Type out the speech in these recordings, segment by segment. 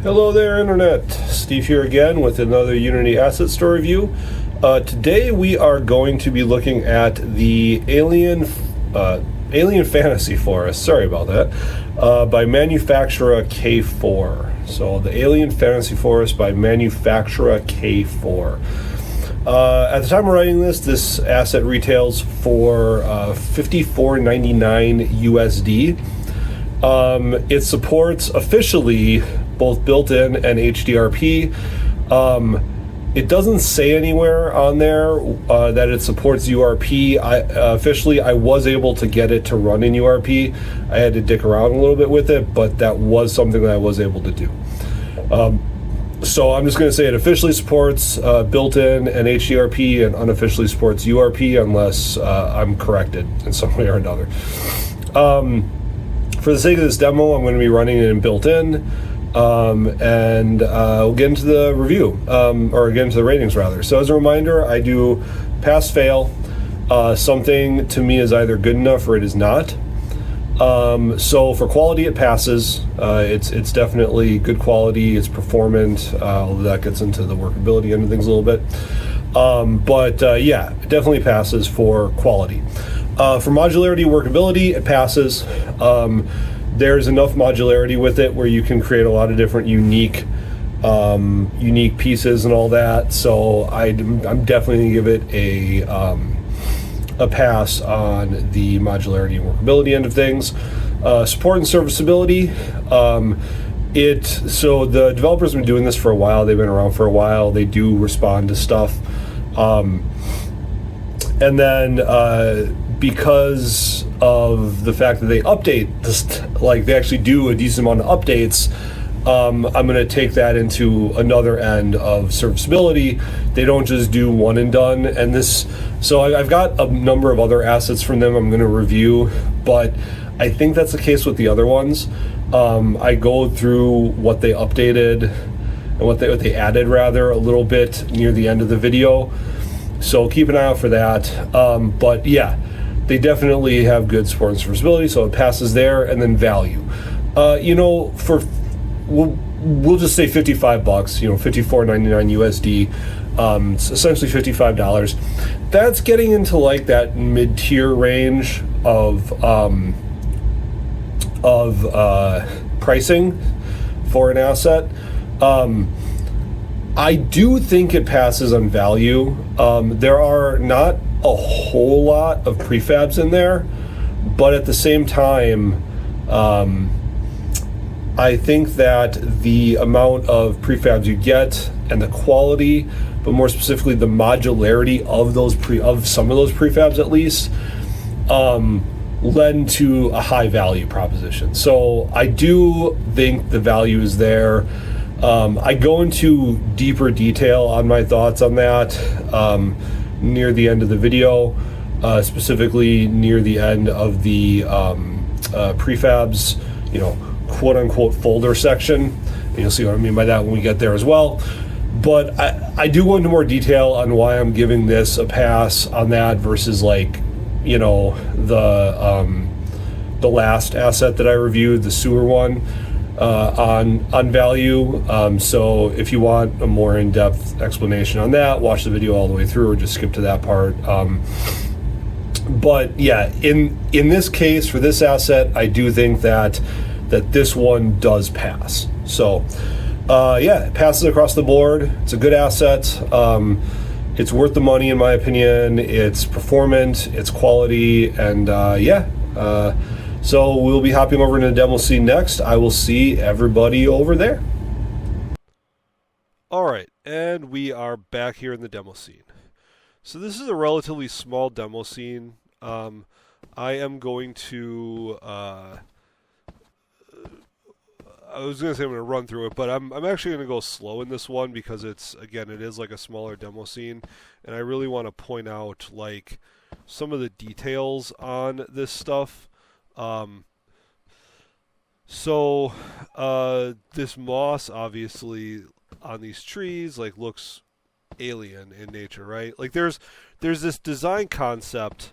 Hello there, Internet. Steve here again with another Unity Asset Store review. Today we are going to be looking at the Alien Fantasy Forest, sorry about that, by Manufactura K4. So the Alien Fantasy Forest by Manufactura K4. At the time of writing this asset retails for $54.99 USD. It supports officially both built-in and HDRP. It doesn't say anywhere on there that it supports URP. Officially, I was able to get it to run in URP. I had to dick around a little bit with it, but that was something that I was able to do. So I'm just going to say it officially supports built-in and HDRP, and unofficially supports URP unless I'm corrected in some way or another. For the sake of this demo, I'm going to be running it in built-in. And we'll get into the review, or get into the ratings rather. So as a reminder, I do pass fail. Something to me is either good enough or it is not. So for quality, it passes. It's definitely good quality. It's performant. Although that gets into the workability end of things a little bit. Yeah, it definitely passes for quality. For modularity, workability, it passes. There's enough modularity with it where you can create a lot of different unique pieces and all that. So I'm definitely going to give it a pass on the modularity and workability end of things. Support and serviceability. So the developers have been doing this for a while. They've been around for a while. They do respond to stuff. And then because of the fact that they update this, like they actually do a decent amount of updates, I'm going to take that into another end of serviceability. They don't just do one and done. And so I've got a number of other assets from them I'm going to review, but I think that's the case with the other ones. I go through what they updated and what they added rather a little bit near the end of the video. So keep an eye out for that. But yeah, they definitely have good support and serviceability, so it passes there. And then value. We'll just say $55, $54.99 USD. It's essentially $55. That's getting into like that mid-tier range of pricing for an asset. I do think it passes on value. There are not a whole lot of prefabs in there, but at the same time, I think that the amount of prefabs you get and the quality, but more specifically the modularity of some of those prefabs at least, led to a high value proposition. So I do think the value is there. I go into deeper detail on my thoughts on that near the end of the video, specifically near the end of the prefabs, quote unquote folder section. And you'll see what I mean by that when we get there as well. But I do go into more detail on why I'm giving this a pass on that versus the last asset that I reviewed, the sewer one. On value. So if you want a more in-depth explanation on that, watch the video all the way through or just skip to that part. But yeah, in this case, for this asset, I do think that this one does pass. So yeah, it passes across the board. It's a good asset. It's worth the money in my opinion. It's performant, it's quality, and so we'll be hopping over into the demo scene next. I will see everybody over there. All right, and we are back here in the demo scene. So this is a relatively small demo scene. I am going to, I was going to say I'm going to run through it, but I'm actually going to go slow in this one because it is like a smaller demo scene, and I really want to point out like some of the details on this stuff. This moss obviously on these trees looks alien in nature, right? Like there's this design concept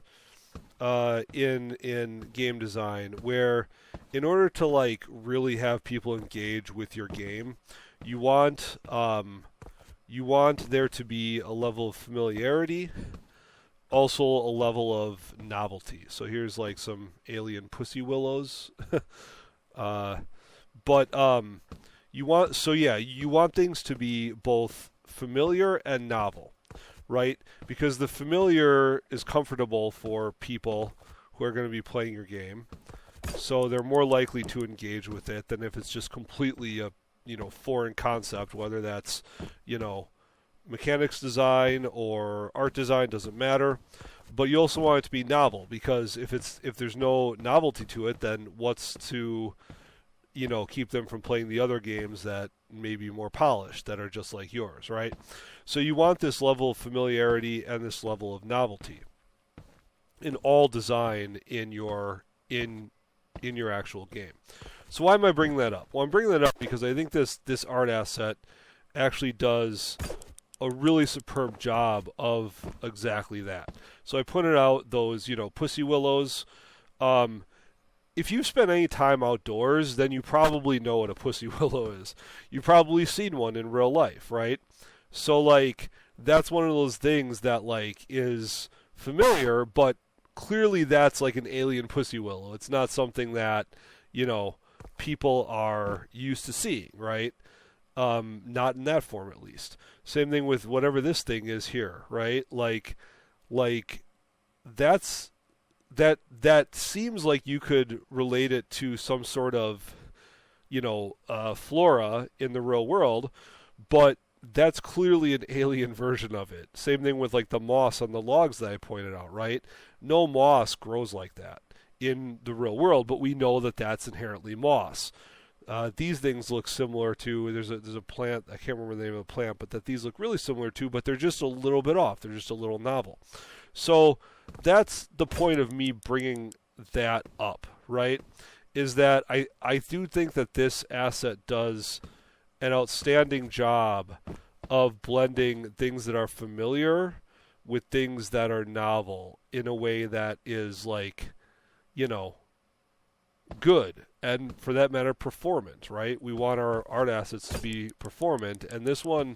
in game design where, in order to like really have people engage with your game, you want there to be a level of familiarity, also a level of novelty. So here's like some alien pussy willows. But you want things to be both familiar and novel, right? Because the familiar is comfortable for people who are going to be playing your game, so they're more likely to engage with it than if it's just completely a foreign concept, whether that's mechanics design or art design, doesn't matter. But you also want it to be novel, because if there's no novelty to it, then what's to keep them from playing the other games that may be more polished, that are just like yours, right? So you want this level of familiarity and this level of novelty in all design in your actual game. So why am I bringing that up? Well, I'm bringing that up because I think this art asset actually does a really superb job of exactly that. So I pointed out those, pussy willows. If you've spent any time outdoors, then you probably know what a pussy willow is. You've probably seen one in real life, right? So, like, that's one of those things that, like, is familiar, but clearly that's like an alien pussy willow. It's not something that, people are used to seeing, right? Not in that form, at least. Same thing with whatever this thing is here, right? Like that's... That seems like you could relate it to some sort of, flora in the real world, but that's clearly an alien version of it. Same thing with like the moss on the logs that I pointed out, right? No moss grows like that in the real world, but we know that that's inherently moss. These things look similar to, there's a plant, I can't remember the name of the plant, but that these look really similar to, but they're just a little bit off. They're just a little novel. So that's the point of me bringing that up, right? Is that I do think that this asset does an outstanding job of blending things that are familiar with things that are novel in a way that is like, good, and for that matter, performant, right? We want our art assets to be performant, and this one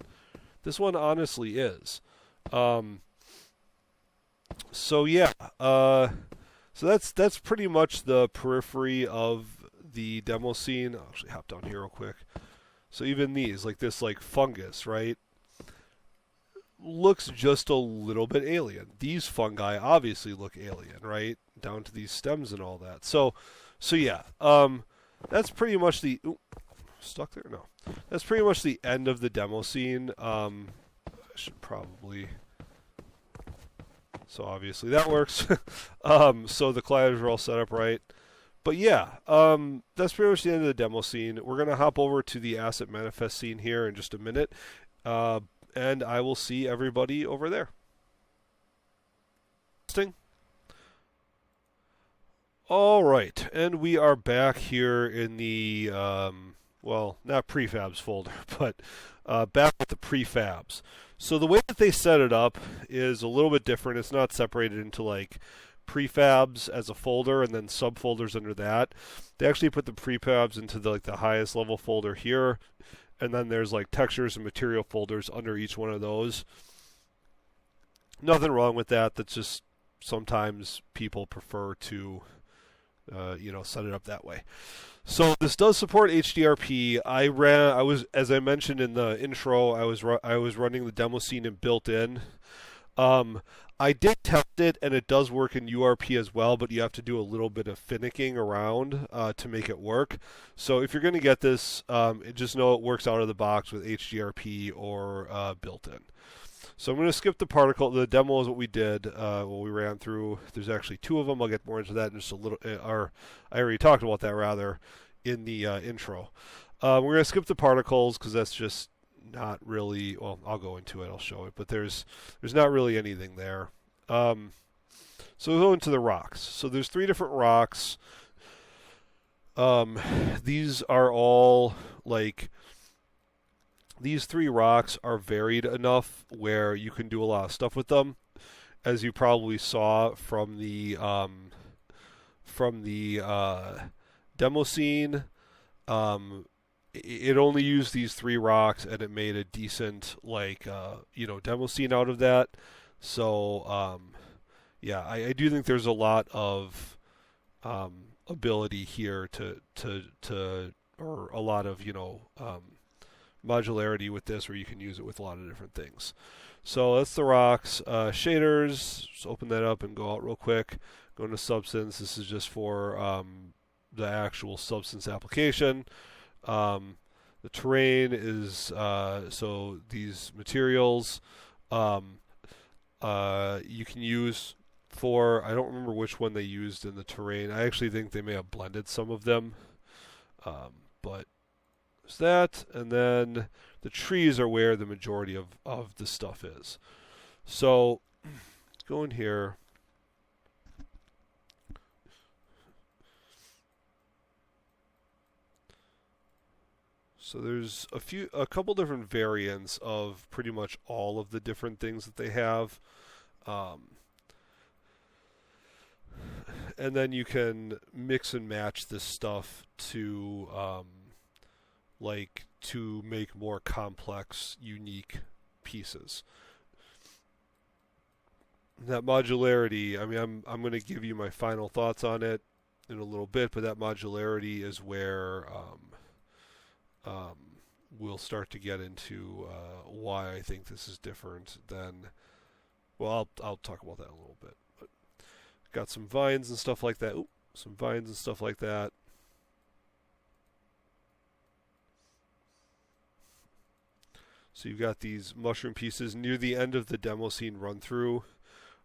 honestly is. So that's pretty much the periphery of the demo scene. I'll actually hop down here real quick. So even these, like this, like fungus, right, looks just a little bit alien. These fungi obviously look alien, right, down to these stems and all that. So yeah, that's pretty much the... Ooh, stuck there? No. That's pretty much the end of the demo scene. I should probably... So obviously that works. So the colliders are all set up right. But yeah, that's pretty much the end of the demo scene. We're going to hop over to the asset manifest scene here in just a minute. And I will see everybody over there. All right, and we are back here in the, not prefabs folder, but back with the prefabs. So the way that they set it up is a little bit different. It's not separated into like prefabs as a folder and then subfolders under that. They actually put the prefabs into the highest level folder here, and then there's like textures and material folders under each one of those. Nothing wrong with that. That's just sometimes people prefer to set it up that way. So this does support HDRP. I was, as I mentioned in the intro, I was running the demo scene in built-in. I did test it, and it does work in URP as well, but you have to do a little bit of finicking around to make it work. So if you're going to get this, just know it works out of the box with HDRP or built-in. So I'm going to skip the particle. The demo is what we did, what we ran through. There's actually two of them. I'll get more into that in just a little. Or I already talked about that rather in the intro. We're going to skip the particles because that's just not really. Well, I'll go into it. I'll show it, but there's not really anything there. So we'll go into the rocks. So there's 3 different rocks. These are all like. These 3 rocks are varied enough where you can do a lot of stuff with them. as you probably saw from the demo scene. It only used these 3 rocks, and it made a decent demo scene out of that. So yeah, I do think there's a lot of ability here or a lot of modularity with this, where you can use it with a lot of different things. So that's the rocks. Shaders, just open that up and go out real quick. Go into Substance. This is just for the actual Substance application. The terrain is so these materials you can use for, I don't remember which one they used in the terrain. I actually think they may have blended some of them, but there's that. And then the trees are where the majority of the stuff is. So let's go in here. So there's a couple different variants of pretty much all of the different things that they have. And then you can mix and match this stuff to to make more complex, unique pieces. That modularity, I mean, I'm going to give you my final thoughts on it in a little bit, but that modularity is where we'll start to get into why I think this is different than. Well, I'll talk about that in a little bit. But got some vines and stuff like that. Some vines and stuff like that. So you've got these mushroom pieces near the end of the demo scene run through.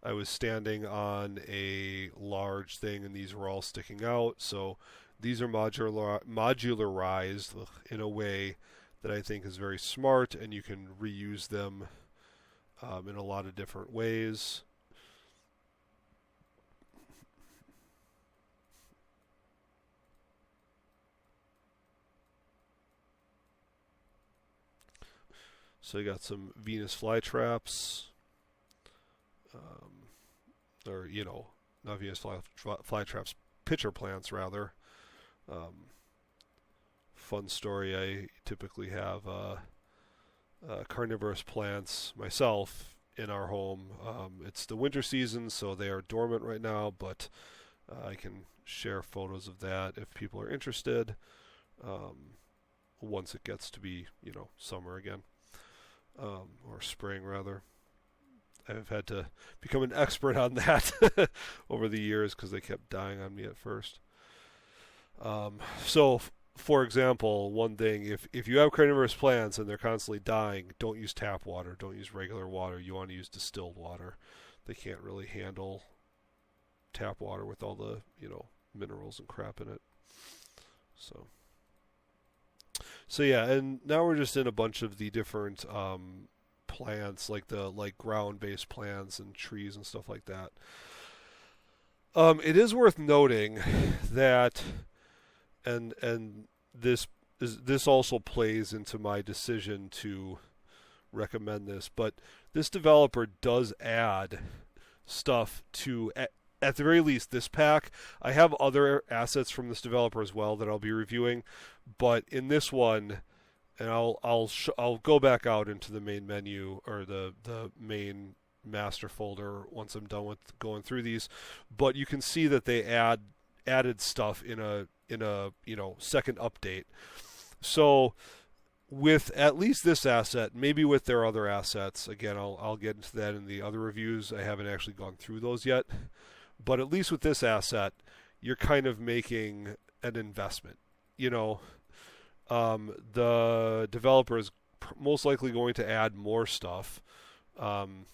I was standing on a large thing, and these were all sticking out. So these are modularized in a way that I think is very smart, and you can reuse them in a lot of different ways. So you got some Venus flytraps, or not Venus flytraps, pitcher plants rather. Fun story. I typically have carnivorous plants myself in our home. It's the winter season, so they are dormant right now, but I can share photos of that if people are interested once it gets to be summer again, or spring rather. I've had to become an expert on that over the years because they kept dying on me at first. So, for example, one thing, if you have carnivorous plants and they're constantly dying, don't use tap water. Don't use regular water. You want to use distilled water. They can't really handle tap water with all the, minerals and crap in it. So yeah, and now we're just in a bunch of the different plants, like ground-based plants and trees and stuff like that. It is worth noting that, and this also plays into my decision to recommend this, but this developer does add stuff to, at the very least, this pack. I have other assets from this developer as well that I'll be reviewing, but in this one, and I'll go back out into the main menu, or the main master folder once I'm done with going through these, but you can see that they added stuff in a second update. So with at least this asset, maybe with their other assets, again I'll get into that in the other reviews. I haven't actually gone through those yet, but at least with this asset, you're kind of making an investment. The developer is most likely going to add more stuff, and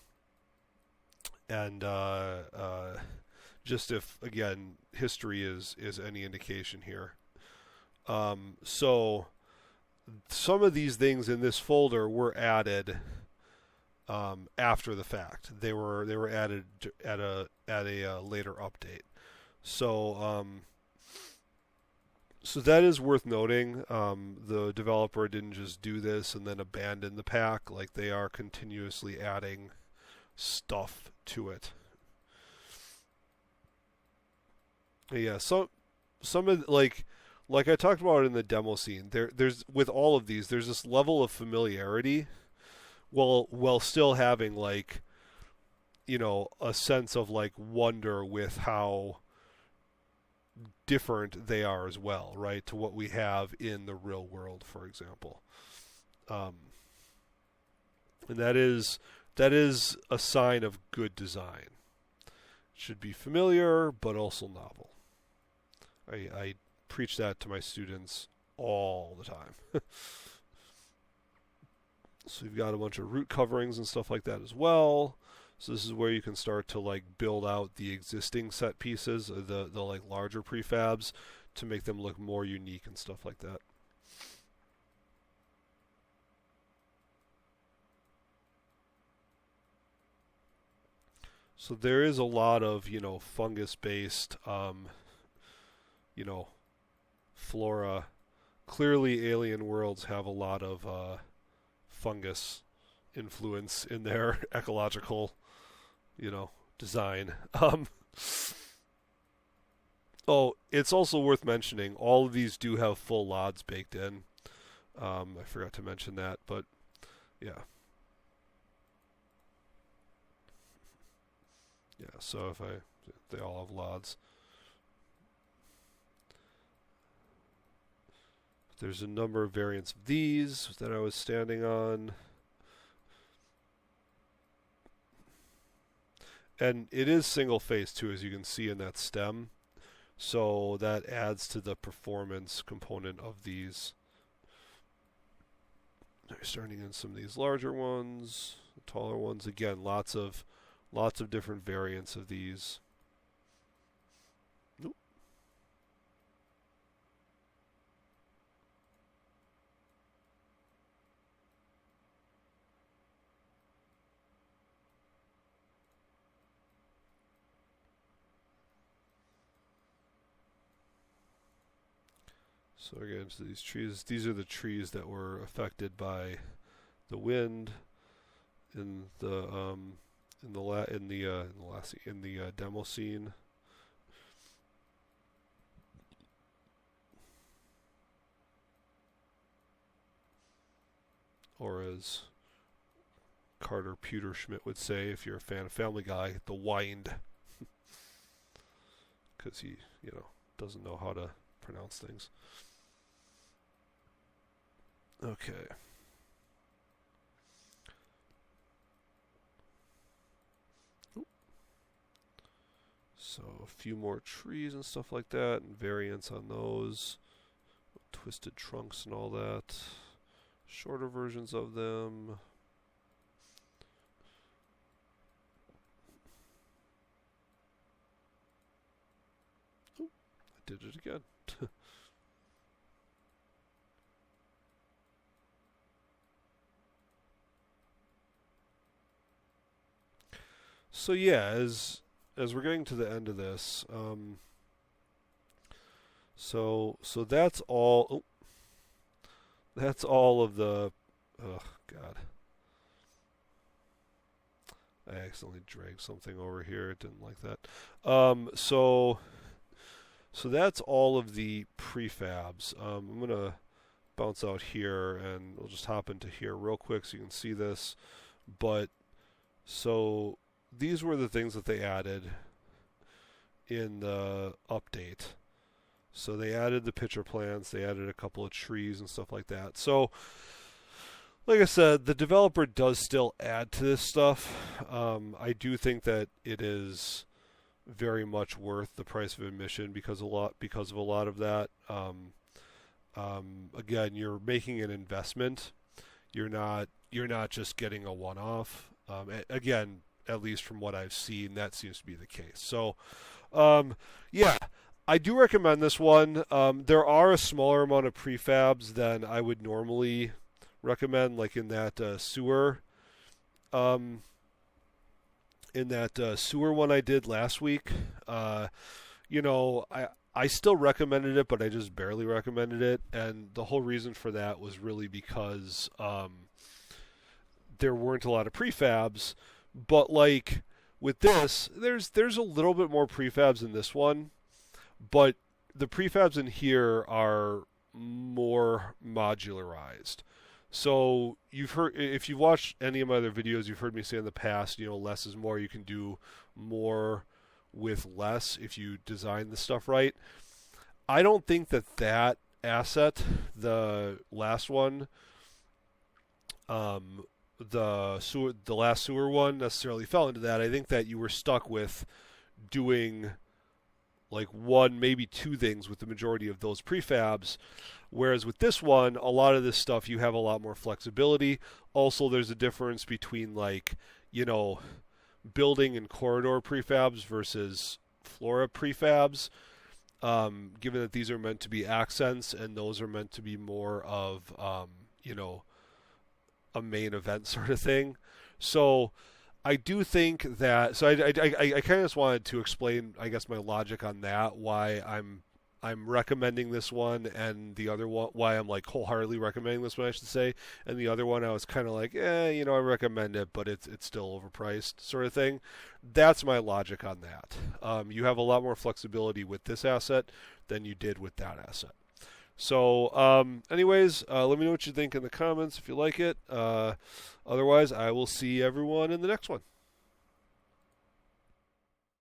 just if, again, history is any indication here. So some of these things in this folder were added after the fact. They were added at a later update. So that is worth noting. The developer didn't just do this and then abandon the pack. Like, they are continuously adding stuff to it. Yeah, some of like I talked about in the demo scene. There's with all of these, there's this level of familiarity while still having like a sense of like wonder with how different they are as well, right, to what we have in the real world, for example. And that is a sign of good design. It should be familiar but also novel. I preach that to my students all the time. So you've got a bunch of root coverings and stuff like that as well. So this is where you can start to like build out the existing set pieces, the like larger prefabs, to make them look more unique and stuff like that. So there is a lot of fungus-based flora. Clearly, Alien Worlds have a lot of fungus influence in their ecological, design. Oh, it's also worth mentioning, all of these do have full LODs baked in. I forgot to mention that, but yeah. Yeah, so they all have LODs. There's a number of variants of these that I was standing on. And it is single phase too, as you can see in that stem. So that adds to the performance component of these. They're starting in some of these larger ones, the taller ones. Again, lots of different variants of these. Nope. So again, so these trees. These are the trees that were affected by the wind in the demo scene. Or as Carter Pewterschmidt would say, if you're a fan of Family Guy, the wind. Because he, doesn't know how to pronounce things. Okay. So a few more trees and stuff like that, and variants on those. Twisted trunks and all that. Shorter versions of them. Oh, I did it again. So yeah, as we're getting to the end of this, so that's all. Oh, that's all of the. Oh God! I accidentally dragged something over here. Didn't like that. So that's all of the prefabs. I'm gonna bounce out here, and we'll just hop into here real quick so you can see this. But so these were the things that they added in the update. So they added the pitcher plants, they added a couple of trees and stuff like that. So, like I said, the developer does still add to this stuff. I do think that it is very much worth the price of admission because of a lot of that. Again, you're making an investment. You're not just getting a one-off. Again, at least from what I've seen, that seems to be the case. So, yeah, I do recommend this one. There are a smaller amount of prefabs than I would normally recommend, like in that sewer. In that sewer one I did last week. I still recommended it, but I just barely recommended it, and the whole reason for that was really because there weren't a lot of prefabs. But like With this, there's a little bit more prefabs in this one, but the prefabs in here are more modularized. So you've heard, if you've watched any of my other videos, you've heard me say in the past, less is more. You can do more with less if you design the stuff right. I don't think that asset, the last one, the last sewer one, necessarily fell into that. I think that you were stuck with doing like one, maybe two things with the majority of those prefabs. Whereas with this one, a lot of this stuff you have a lot more flexibility. Also, there's a difference between building and corridor prefabs versus flora prefabs. Given that these are meant to be accents and those are meant to be more of a main event sort of thing. So I do think that. So I kind of just wanted to explain, I guess, my logic on that. Why I'm recommending this one, and the other one, why I'm like wholeheartedly recommending this one, I should say. And the other one, I was kind of like, I recommend it, but it's still overpriced, sort of thing. That's my logic on that. You have a lot more flexibility with this asset than you did with that asset. So, anyways, let me know what you think in the comments if you like it. Otherwise, I will see everyone in the next one.